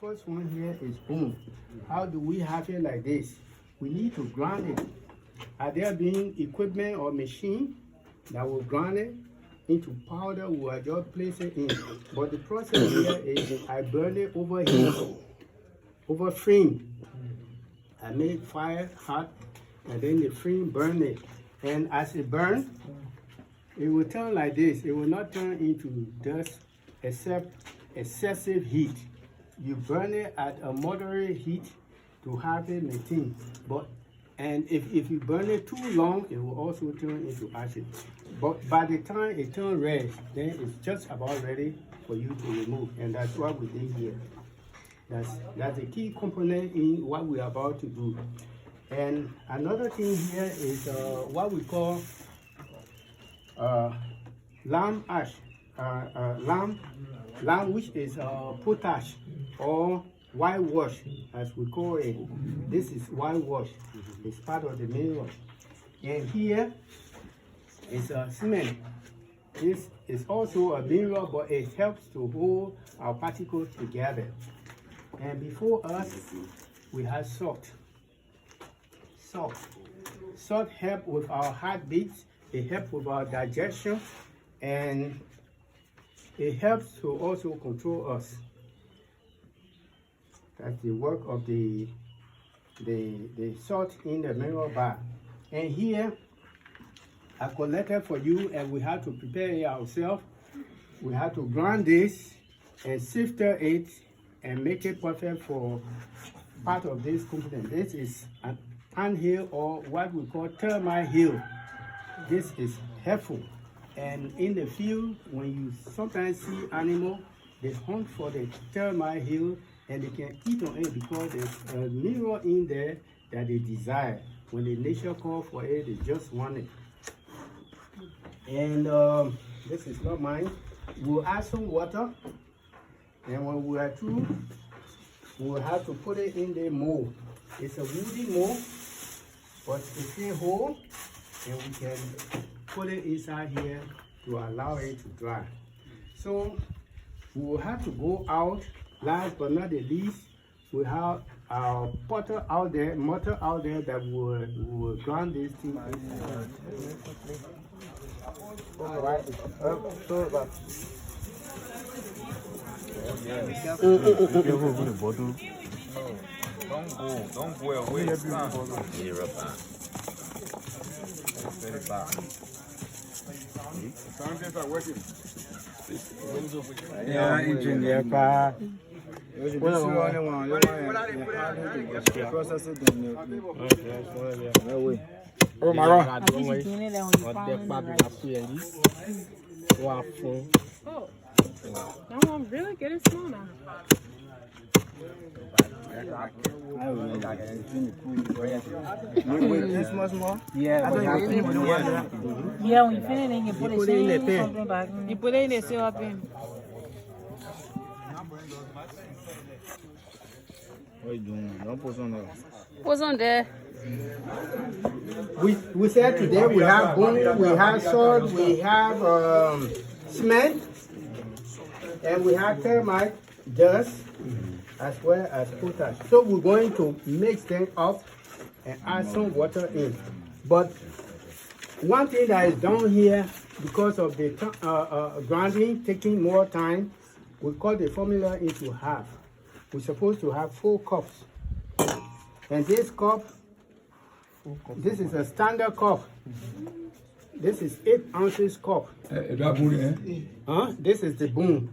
first one here is bone. How do we have it like this? We need to grind it. Are there being equipment or machine that will grind it into powder? We will just place it in. But the process here is I burn it over here, over flame. I make fire hot, and then the flame burn it. And as it burns, it will turn like this. It will not turn into dust except excessive heat. You burn it at a moderate heat to have it maintained. And if you burn it too long, it will also turn into ashes. But by the time it turns red, then it's just about ready for you to remove. And that's what we did here. That's a key component in what we're about to do. And another thing here is what we call lamb ash. Lamb which is potash or whitewash as we call it. This is whitewash. It's part of the mineral. And here is cement. This is also a mineral, but it helps to hold our particles together. And before us, we have salt. Salt helps with our heartbeats. It helps with our digestion, and it helps to also control us. That's the work of the salt in the mineral bar. And here, I collected for you, and we have to prepare it ourselves. We have to grind this and sift it and make it perfect for part of this component. This is an anthill, or what we call termite hill. This is helpful. And in the field, when you sometimes see animals, they hunt for the termite hill and they can eat on it because there's a mineral in there that they desire. When the nature calls for it, they just want it. And this is not mine. We'll add some water. And when we are through, we'll have to put it in the mold. It's a woody mold, but it's still whole, and we can put it inside here to allow it to dry. So we will have to go out. Last but not the least, we have our mortar out there that will grind this thing. Don't go away. Something are working. Yeah, engineer pa. Oh my God. Oh, no, I'm really getting small now. Yeah, when you finish, then you put it in the pan. You put it in the seal up in. What are you doing? Don't put on there. What's on there? We said today we have bone, we have salt, we have cement, and we have termite dust, as well as potash. So we're going to mix them up and add some water in. But one thing that is done here, because of the grinding taking more time, we cut the formula into half. We're supposed to have 4 cups. And this cup, this is a standard cup. This is 8 ounces cup. This is the bone.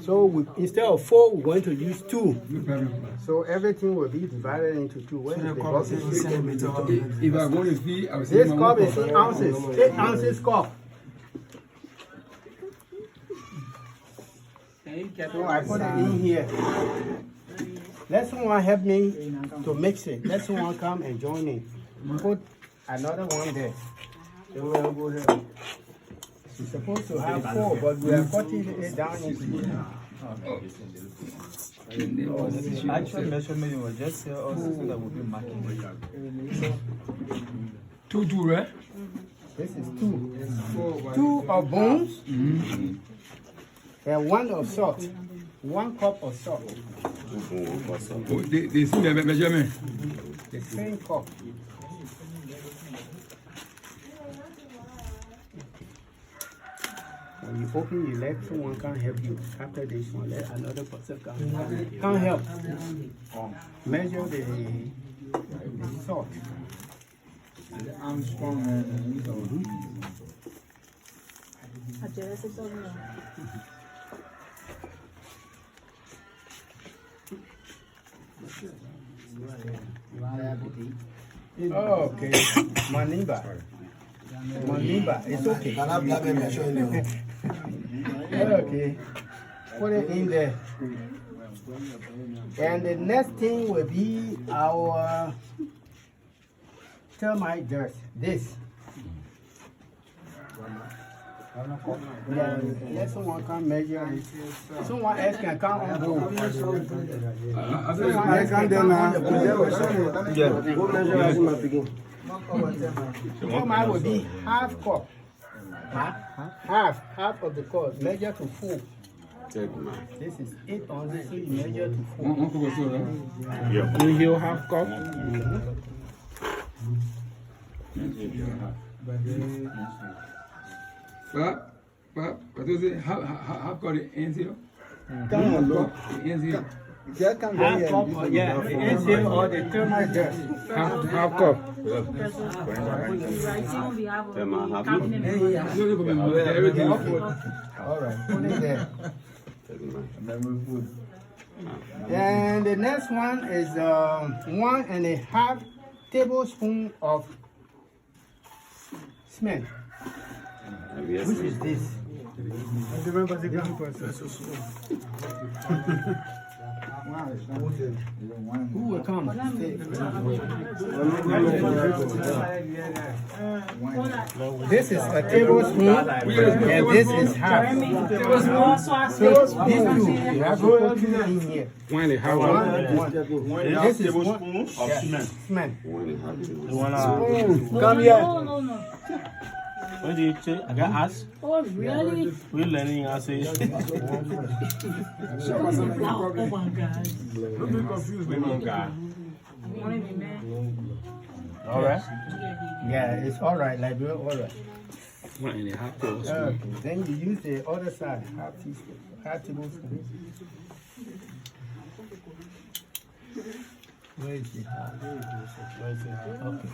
So instead of 4, we're going to use 2. So everything will be divided into 2. Where is the cup? If I go to feed, I will say This cup is 8 ounces. 8 ounces cup. So I put it in here. Let someone help me to mix it. Let someone come and join me. Put another one there. Then we'll go there. We're supposed to have 4, but we are cutting it down into 2. Actual measurement was just also so that we'll be marking. 2, right? This is 2. 2 of bones and 1 of salt. 1 cup of salt. Oh, they see the measurement. The same cup. When you open, you let someone can help you. After this one, let another person can help. Measure the salt. I'm strong, man. Oh, okay. Manimba. Manimba, it's okay. Okay. Put it in there. And the next thing will be our termite dirt. This. Yeah, let someone come measure it. Someone else can come on board. Someone else can come on the board. Termite will be half cup. Half of the cup. Measure to full. This is 8 ounces, so you measure to full. You heal half cup? But what is it? How got the ends here? Come on, look. The ends here. Half cup, yeah, the inside or the termite dirt. Half cup. Everything. All right, put it there. And the next one is 1.5 tablespoon of cement. Which is this? Who will come? This is a tablespoon and this is half. So these two, you have to put two in here. 1.5. This is tablespoon of cement. Cement. Come here. What do you say? I got us. Oh, really? We're learning our say. Oh, my God. Don't be confused, man. All right. Yeah, it's all right. Like we're all right. 1.5. Then you use the other side, half teaspoon, half tablespoon. Where is it? Okay.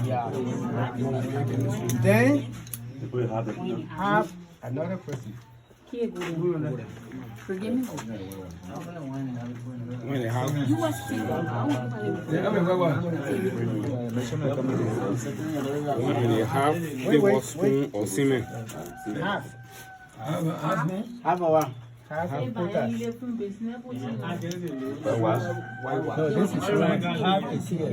Yeah. Then have another person. Forgive me. 1.5. You was speaking. 1.5 tablespoon of cement. Half. Half Half of potash. So this is one. Half is here.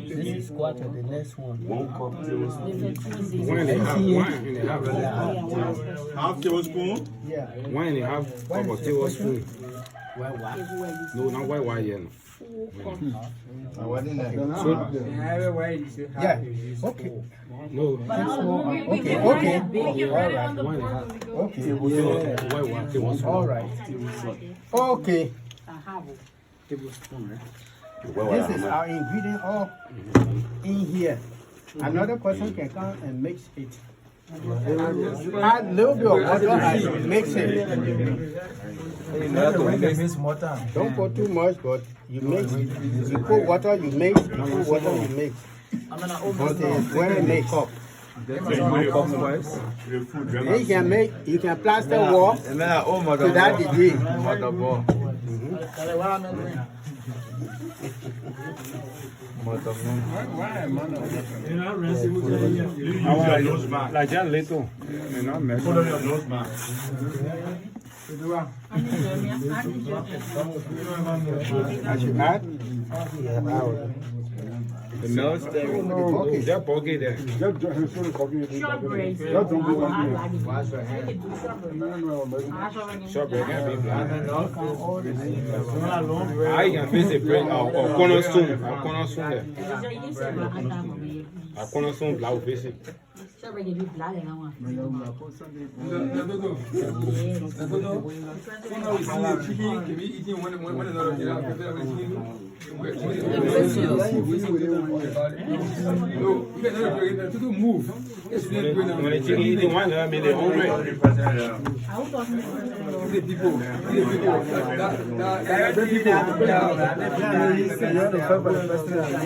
This is quarter. The next one. 1.5. Half tablespoon. Yeah. 1.5 cup of tablespoon. No, not white yet. Yeah. Okay. No. Okay. Okay. All right. 1.5. Okay. White tablespoon. All right. Okay. This is our ingredient all in here. Another person can come and mix it. Add a little bit of water and mix it. Don't put too much, but you mix. You put water, you mix. You put water, you mix. Until it's very mixed up. You can plaster wall to that degree. Like that little. And not mess Put on your nose mask. I should add. the nose there. That buggy there. Shortbread can be black. I can face a bread or cornerstone. A cornerstone there. A cornerstone black face it. When the chicken eating one, I mean they're hungry.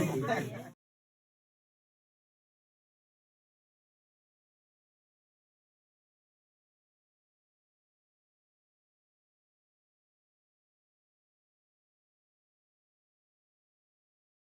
Yeah,